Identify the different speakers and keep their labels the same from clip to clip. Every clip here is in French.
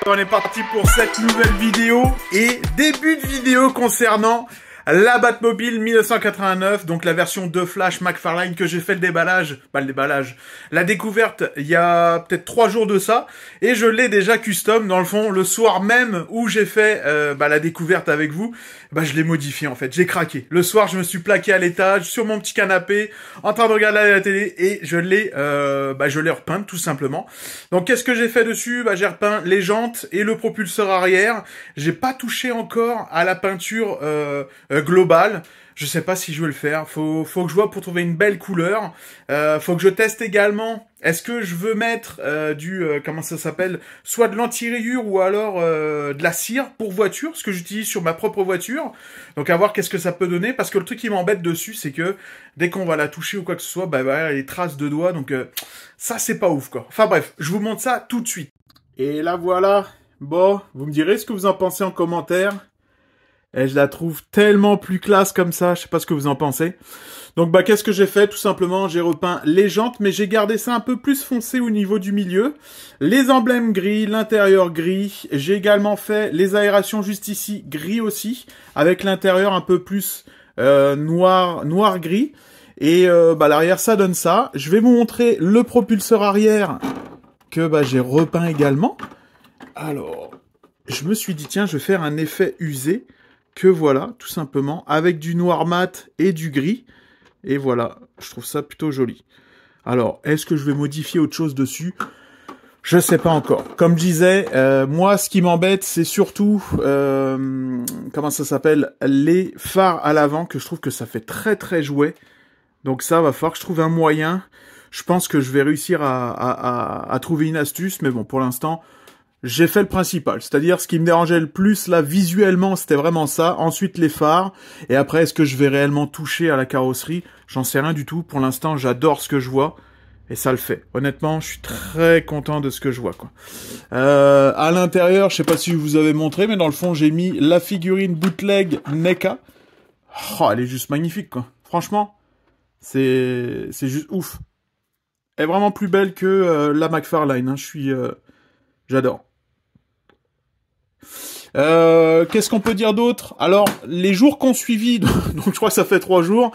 Speaker 1: On est parti pour cette nouvelle vidéo et début de vidéo concernant la Batmobile 1989, donc la version de Flash McFarlane que j'ai fait la découverte il y a peut-être 3 jours de ça, et je l'ai déjà custom dans le fond le soir même où j'ai fait la découverte avec vous. Je l'ai modifié en fait, j'ai craqué. Le soir, je me suis plaqué à l'étage sur mon petit canapé en train de regarder la télé et je l'ai repeinte tout simplement. Donc qu'est-ce que j'ai fait dessus? J'ai repeint les jantes et le propulseur arrière. J'ai pas touché encore à la peinture globale. Je sais pas si je vais le faire. Faut que je vois pour trouver une belle couleur. Faut que je teste également. Est-ce que je veux mettre comment ça s'appelle, soit de l'anti-rayure ou alors de la cire pour voiture, ce que j'utilise sur ma propre voiture. Donc à voir qu'est-ce que ça peut donner, parce que le truc qui m'embête dessus, c'est que dès qu'on va la toucher ou quoi que ce soit, il y a les traces de doigts. Donc ça c'est pas ouf quoi. Enfin bref, je vous montre ça tout de suite. Et là voilà. Bon, vous me direz ce que vous en pensez en commentaire. Et je la trouve tellement plus classe comme ça, je sais pas ce que vous en pensez. Donc qu'est-ce que j'ai fait? Tout simplement, j'ai repeint les jantes, mais j'ai gardé ça un peu plus foncé au niveau du milieu. Les emblèmes gris, l'intérieur gris. J'ai également fait les aérations juste ici, gris aussi, avec l'intérieur un peu plus noir-gris. Et l'arrière, ça donne ça. Je vais vous montrer le propulseur arrière que j'ai repeint également. Alors, je me suis dit, tiens, je vais faire un effet usé. Que voilà, tout simplement, avec du noir mat et du gris. Et voilà, je trouve ça plutôt joli. Alors, est-ce que je vais modifier autre chose dessus? Je sais pas encore. Comme je disais, moi, ce qui m'embête, c'est surtout, comment ça s'appelle, les phares à l'avant, que je trouve que ça fait très très jouet. Donc ça, va falloir que je trouve un moyen. Je pense que je vais réussir à trouver une astuce, mais bon, pour l'instant... J'ai fait le principal, c'est-à-dire ce qui me dérangeait le plus là visuellement, c'était vraiment ça. Ensuite les phares, et après est-ce que je vais réellement toucher à la carrosserie? J'en sais rien du tout. Pour l'instant, j'adore ce que je vois et ça le fait. Honnêtement, je suis très content de ce que je vois quoi. À l'intérieur, je sais pas si je vous avais montré, mais dans le fond, j'ai mis la figurine bootleg NECA. Oh, elle est juste magnifique quoi. Franchement, c'est juste ouf. Elle est vraiment plus belle que la McFarlane. Hein. J'adore. Qu'est-ce qu'on peut dire d'autre? Alors, les jours qu'on suivi, donc je crois que ça fait 3 jours,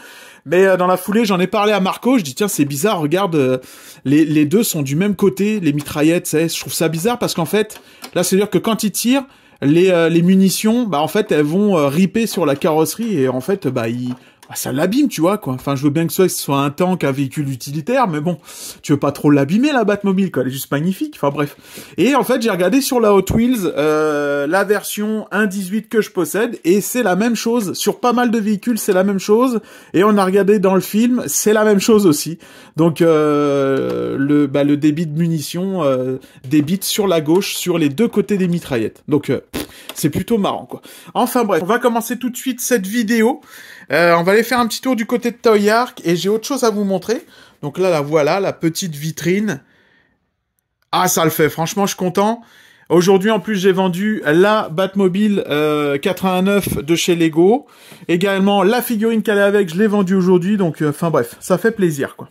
Speaker 1: mais dans la foulée, j'en ai parlé à Marco, je dis tiens, c'est bizarre, regarde, les deux sont du même côté, les mitraillettes, je trouve ça bizarre parce qu'en fait, là, c'est-à-dire que quand ils tirent, les munitions, en fait, elles vont ripper sur la carrosserie et en fait, ça l'abîme, tu vois, quoi. Enfin, je veux bien que ce soit un tank, un véhicule utilitaire, mais bon, tu veux pas trop l'abîmer, la Batmobile, quoi. Elle est juste magnifique. Enfin, bref. Et en fait, j'ai regardé sur la Hot Wheels, la version 1.18 que je possède, et c'est la même chose. Sur pas mal de véhicules, c'est la même chose. Et on a regardé dans le film, c'est la même chose aussi. Donc, le débit de munitions débite sur la gauche, sur les deux côtés des mitraillettes. Donc, c'est plutôt marrant, quoi. Enfin, bref. On va commencer tout de suite cette vidéo. On va aller faire un petit tour du côté de Toy Ark et j'ai autre chose à vous montrer. Donc là, voilà, la petite vitrine. Ah, ça le fait. Franchement, je suis content. Aujourd'hui, en plus, j'ai vendu la Batmobile 89 de chez Lego. Également, la figurine qu'elle est avec, je l'ai vendue aujourd'hui. Donc, enfin bref, ça fait plaisir, quoi.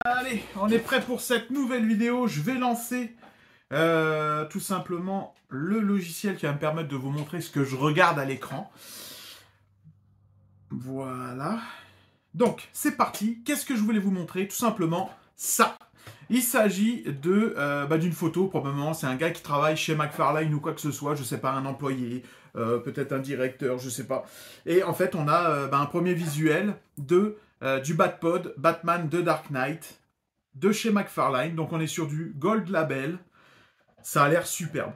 Speaker 1: Allez, on est prêt pour cette nouvelle vidéo. Je vais lancer tout simplement le logiciel qui va me permettre de vous montrer ce que je regarde à l'écran. Voilà. Donc, c'est parti. Qu'est-ce que je voulais vous montrer? Tout simplement ça. Il s'agit d'une photo, probablement. C'est un gars qui travaille chez McFarlane ou quoi que ce soit. Je sais pas, un employé, peut-être un directeur, je sais pas. Et en fait, on a un premier visuel du Batpod, Batman de Dark Knight, de chez McFarlane. Donc, on est sur du Gold Label. Ça a l'air superbe.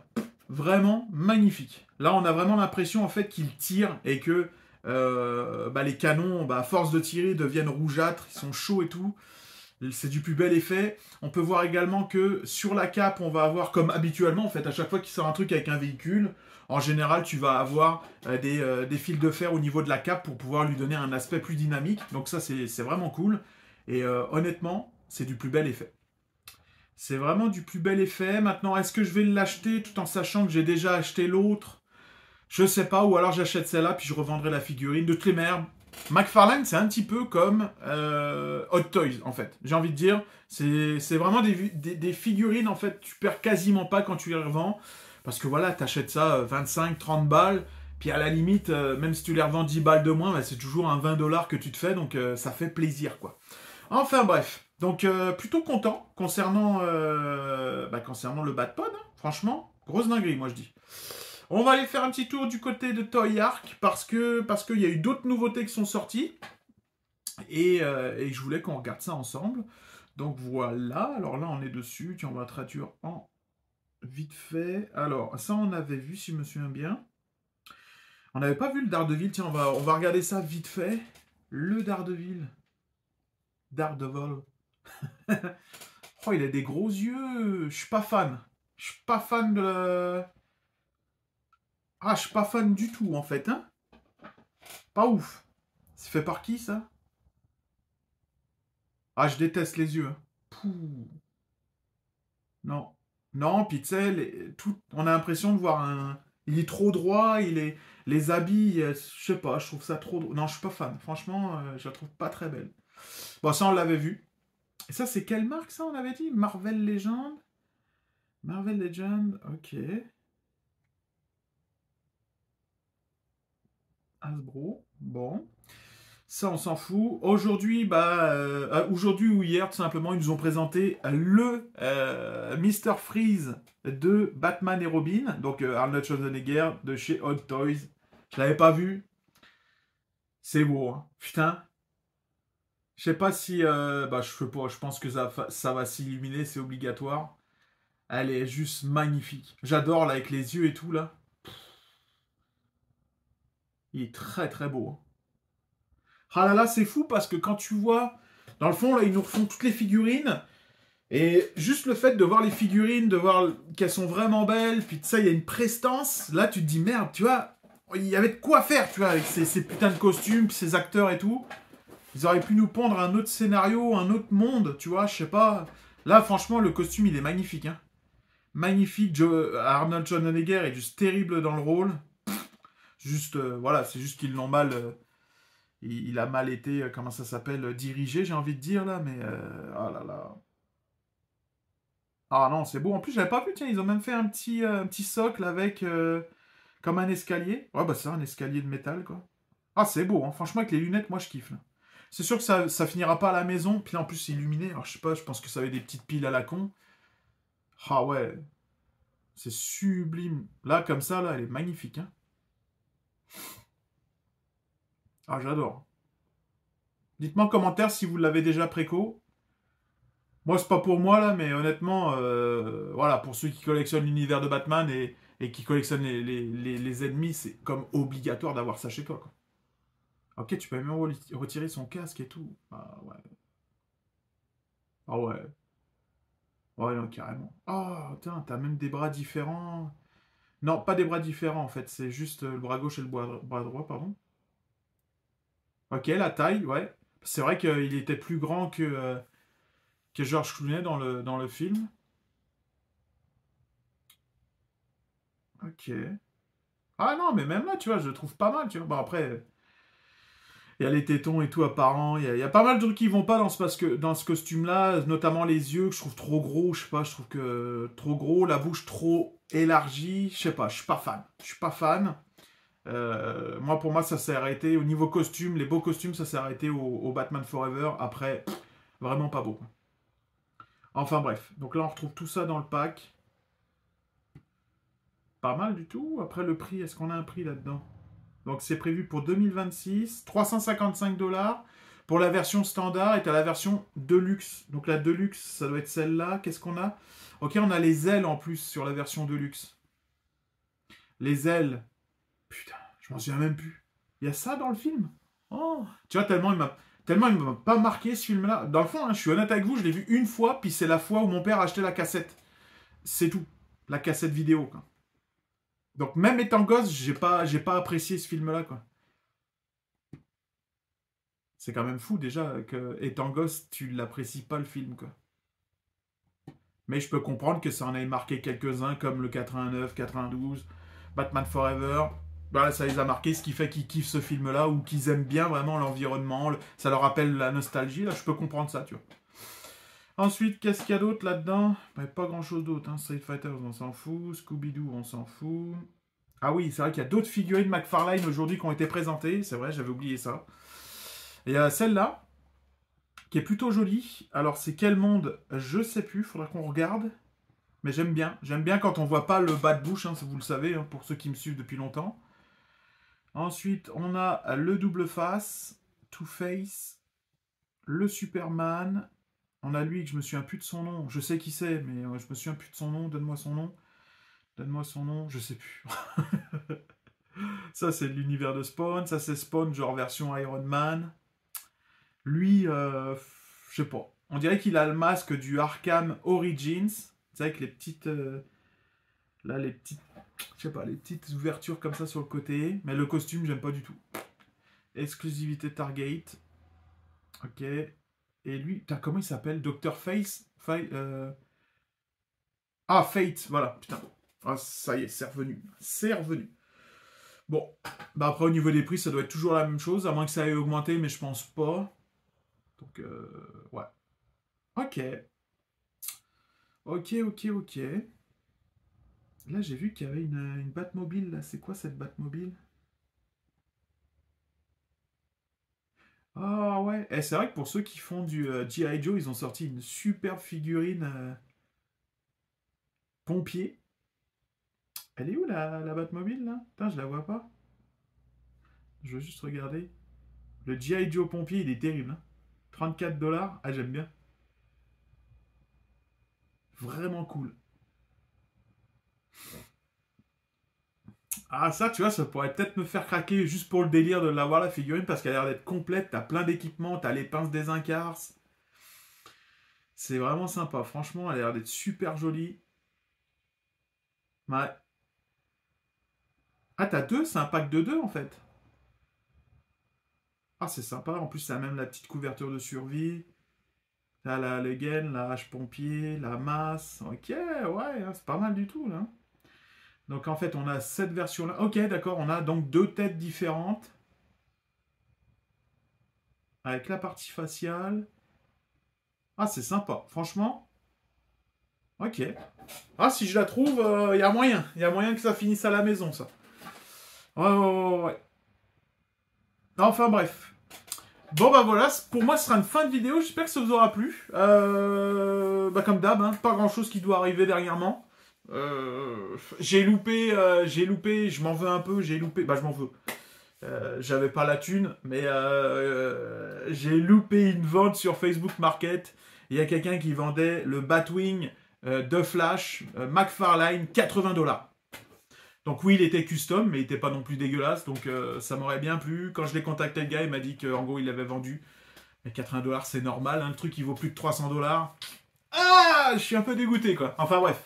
Speaker 1: Vraiment magnifique. Là, on a vraiment l'impression, en fait, qu'il tire et que... les canons, à force de tirer, deviennent rougeâtres, ils sont chauds et tout. C'est du plus bel effet. On peut voir également que sur la cape, on va avoir, comme habituellement, en fait, à chaque fois qu'il sort un truc avec un véhicule, en général, tu vas avoir des fils de fer au niveau de la cape pour pouvoir lui donner un aspect plus dynamique. Donc ça, c'est vraiment cool. Et honnêtement, c'est du plus bel effet. C'est vraiment du plus bel effet. Maintenant, est-ce que je vais l'acheter tout en sachant que j'ai déjà acheté l'autre ? Je sais pas, ou alors j'achète celle-là, puis je revendrai la figurine. De toutes les manières, McFarlane, c'est un petit peu comme Hot Toys, en fait. J'ai envie de dire, c'est vraiment des figurines, en fait, tu perds quasiment pas quand tu les revends. Parce que voilà, t'achètes ça 25, 30 balles, puis à la limite, même si tu les revends 10 balles de moins, bah, c'est toujours un 20 $ que tu te fais, donc ça fait plaisir, quoi. Enfin bref, donc plutôt content concernant le Batpod, hein, franchement, grosse dinguerie, moi je dis. On va aller faire un petit tour du côté de Toy Ark, parce qu'il y a eu d'autres nouveautés qui sont sorties, et je voulais qu'on regarde ça ensemble. Donc voilà, alors là on est dessus, tiens, on va traduire en vite fait. Alors, ça on avait vu, si je me souviens bien. On n'avait pas vu le Daredevil, tiens, on va regarder ça vite fait. Le Daredevil. Daredevil. Oh, il a des gros yeux. Je suis pas fan. Je suis pas fan de la... Ah, je suis pas fan du tout, en fait, hein. Pas ouf. C'est fait par qui, ça? Ah, je déteste les yeux. Pouh. Non. Non, puis tu sais, on a l'impression de voir un... Il est trop droit, les habits, je sais pas, je trouve ça trop... Non, je suis pas fan. Franchement, je la trouve pas très belle. Bon, ça, on l'avait vu. Et ça, c'est quelle marque, ça, on avait dit? Marvel Legend? Marvel Legend, ok. Hasbro, bon. Ça, on s'en fout. Aujourd'hui, aujourd'hui ou hier, tout simplement, ils nous ont présenté le Mr. Freeze de Batman et Robin. Donc, Arnold Schwarzenegger de chez Hot Toys. Je l'avais pas vu. C'est beau, hein. Putain. Je sais pas si... je pense que ça va s'illuminer, c'est obligatoire. Elle est juste magnifique. J'adore, là, avec les yeux et tout, là. Il est très, très beau, hein. Ah là là, c'est fou parce que quand tu vois, dans le fond, là, ils nous refont toutes les figurines. Et juste le fait de voir les figurines, de voir qu'elles sont vraiment belles, puis de ça, il y a une prestance. Là, tu te dis, merde, tu vois, il y avait de quoi faire, tu vois, avec ces putains de costumes, puis ces acteurs et tout. Ils auraient pu nous pondre un autre scénario, un autre monde, tu vois, je sais pas. Là, franchement, le costume, il est magnifique, hein. Magnifique. Arnold Schwarzenegger est juste terrible dans le rôle. Juste, voilà, c'est juste qu'ils l'ont mal... il a mal été, comment ça s'appelle, dirigé, j'ai envie de dire, là, mais... oh là là. Ah non, c'est beau. En plus, j'avais pas vu, tiens, ils ont même fait un petit socle avec... comme un escalier. Ouais, bah c'est un escalier de métal, quoi. Ah, c'est beau, hein. Franchement, avec les lunettes, moi, je kiffe, là. C'est sûr que ça finira pas à la maison, puis là, en plus, c'est illuminé. Alors, je sais pas, je pense que ça avait des petites piles à la con. Ah ouais. C'est sublime. Là, comme ça, là, elle est magnifique, hein. Ah, j'adore. Dites-moi en commentaire si vous l'avez déjà préco. Moi, c'est pas pour moi, là, mais honnêtement, voilà, pour ceux qui collectionnent l'univers de Batman et qui collectionnent les ennemis, c'est comme obligatoire d'avoir ça chez toi, quoi. Ok, tu peux même retirer son casque et tout. Ah ouais. Ah ouais. Ouais, non, carrément. Ah, putain, t'as même des bras différents. Non, pas des bras différents, en fait. C'est juste le bras gauche et le bras droit, pardon. Ok, la taille, ouais. C'est vrai qu'il était plus grand que George Clooney dans le film. Ok. Ah non, mais même là, tu vois, je le trouve pas mal, tu vois. Bon, après, il y a les tétons et tout apparent. Il y a pas mal de trucs qui vont pas dans ce costume-là, notamment les yeux que je trouve trop gros. Je sais pas, je trouve que trop gros, la bouche trop élargie. Je sais pas, je suis pas fan. Je suis pas fan. Moi, pour moi, ça s'est arrêté au niveau costume. Les beaux costumes, ça s'est arrêté au Batman Forever. Après, vraiment pas beau. Enfin bref, donc là, on retrouve tout ça dans le pack. Pas mal du tout. Après, le prix, est-ce qu'on a un prix là-dedans? Donc, c'est prévu pour 2026. 355 $. Pour la version standard, et t'as la version Deluxe. Donc, la Deluxe, ça doit être celle-là. Qu'est-ce qu'on a? Ok, on a les ailes en plus sur la version Deluxe. Les ailes. Putain, je m'en souviens même plus. Il y a ça dans le film? Oh, tu vois, tellement il m'a pas marqué ce film-là. Dans le fond, hein, je suis honnête avec vous, je l'ai vu une fois, puis c'est la fois où mon père a acheté la cassette. C'est tout. La cassette vidéo, quoi. Donc même étant gosse, j'ai pas apprécié ce film-là, quoi. C'est quand même fou déjà que étant gosse, tu l'apprécies pas le film, quoi. Mais je peux comprendre que ça en ait marqué quelques-uns comme le 89, 92, Batman Forever. Voilà, ça les a marqués, ce qui fait qu'ils kiffent ce film-là ou qu'ils aiment bien vraiment l'environnement. Ça leur rappelle la nostalgie. Là, je peux comprendre ça, tu vois. Ensuite, qu'est-ce qu'il y a d'autre là-dedans? Bah, pas grand-chose d'autre. Hein. Street Fighter, on s'en fout. Scooby-Doo, on s'en fout. Ah oui, c'est vrai qu'il y a d'autres figurines McFarlane aujourd'hui qui ont été présentées. C'est vrai, j'avais oublié ça. Et il y a celle-là, qui est plutôt jolie. Alors, c'est quel monde? Je sais plus, faudra qu'on regarde. Mais j'aime bien. J'aime bien quand on voit pas le bas de bouche, hein, vous le savez, hein, pour ceux qui me suivent depuis longtemps. Ensuite, on a le double face, Two-Face, le Superman. On a lui que je me souviens plus de son nom. Je sais qui c'est, mais je me souviens plus de son nom. Donne-moi son nom. Donne-moi son nom. Je sais plus. Ça, c'est l'univers de Spawn. Ça, c'est Spawn, genre version Iron Man. Lui, je sais pas. On dirait qu'il a le masque du Arkham Origins. C'est avec les petites... là, les petites... Je sais pas, les petites ouvertures comme ça sur le côté. Mais le costume, j'aime pas du tout. Exclusivité Target. Ok. Et lui, putain, comment il s'appelle? Dr. Face? Ah, Fate, voilà, putain. Ah, ça y est, c'est revenu. C'est revenu. Bon, bah après, au niveau des prix, ça doit être toujours la même chose, à moins que ça ait augmenté, mais je pense pas. Donc, ouais. Ok. Ok. Là, j'ai vu qu'il y avait une Batmobile, là. C'est quoi, cette Batmobile? Ah ouais, et c'est vrai que pour ceux qui font du G.I. Joe, ils ont sorti une superbe figurine pompier. Elle est où la Batmobile là? Putain, je la vois pas. Je veux juste regarder. Le G.I. Joe pompier, il est terrible. Hein. 34 $. Ah, j'aime bien. Vraiment cool. Ah, ça, tu vois, ça pourrait peut-être me faire craquer juste pour le délire de l'avoir la figurine parce qu'elle a l'air d'être complète. T'as plein d'équipements, t'as les pinces des Incars. C'est vraiment sympa. Franchement, elle a l'air d'être super jolie. Ouais. Ah, t'as deux? C'est un pack de deux en fait. Ah, c'est sympa. En plus, ça a même la petite couverture de survie. T'as la gaine, la hache pompier, la masse. Ok, ouais, c'est pas mal du tout là. Donc en fait, on a cette version-là. Ok, d'accord, on a donc deux têtes différentes. Avec la partie faciale. Ah, c'est sympa. Franchement. Ok. Ah, si je la trouve, il y a moyen. Il y a moyen que ça finisse à la maison, ça. Ouais. Enfin, bref. Bon, bah voilà. Pour moi, ce sera une fin de vidéo. J'espère que ça vous aura plu. Bah, comme d'hab, hein, pas grand-chose qui doit arriver dernièrement. J'ai loupé, je m'en veux un peu, j'ai loupé, bah je m'en veux. J'avais pas la thune, mais j'ai loupé une vente sur Facebook Market. Il y a quelqu'un qui vendait le Batwing de Flash McFarlane 80 $. Donc oui, il était custom, mais il était pas non plus dégueulasse, donc ça m'aurait bien plu. Quand je l'ai contacté, le gars, il m'a dit qu'en gros, il l'avait vendu. Mais 80 $, c'est normal, hein, le truc, il vaut plus de 300 $. Ah, je suis un peu dégoûté, quoi. Enfin, bref.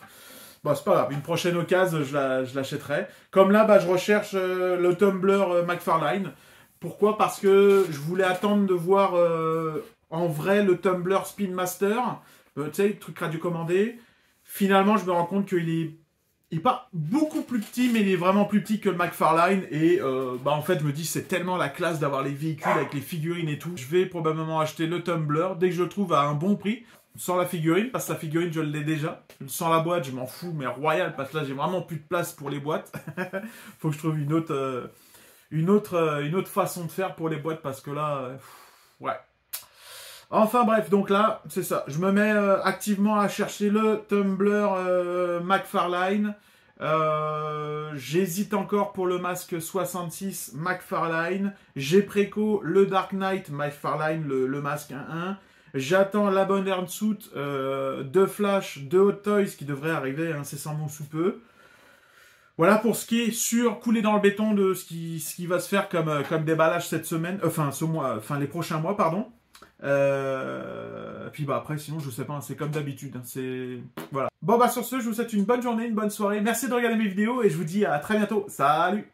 Speaker 1: Bon, c'est pas grave, une prochaine occasion, je l'achèterai. Comme là, bah, je recherche le Tumblr McFarlane. Pourquoi? Parce que je voulais attendre de voir en vrai le Tumblr Spin Master. Tu sais, le truc radiocommandé. Finalement, je me rends compte qu'il est pas beaucoup plus petit, mais il est vraiment plus petit que le McFarlane. Et bah, en fait, je me dis, c'est tellement la classe d'avoir les véhicules avec les figurines et tout. Je vais probablement acheter le Tumblr dès que je le trouve à un bon prix. Sans la figurine, parce que la figurine, je l'ai déjà. Sans la boîte, je m'en fous, mais royal, parce que là, j'ai vraiment plus de place pour les boîtes. Faut que je trouve une autre façon de faire pour les boîtes, parce que là, ouais. Enfin bref, donc là, c'est ça. Je me mets activement à chercher le Tumblr McFarlane. J'hésite encore pour le masque 66 McFarlane. J'ai préco le Dark Knight McFarlane, le masque 1-1. J'attends la bonne Earnsuit de Flash, de Hot Toys qui devrait arriver incessamment sous peu. Voilà pour ce qui est sûr, coulé dans le béton de ce qui va se faire comme déballage cette semaine, ce mois, les prochains mois, pardon. Puis bah après, sinon, je sais pas, c'est comme d'habitude. Voilà. Bon bah sur ce, je vous souhaite une bonne journée, une bonne soirée. Merci de regarder mes vidéos et je vous dis à très bientôt. Salut!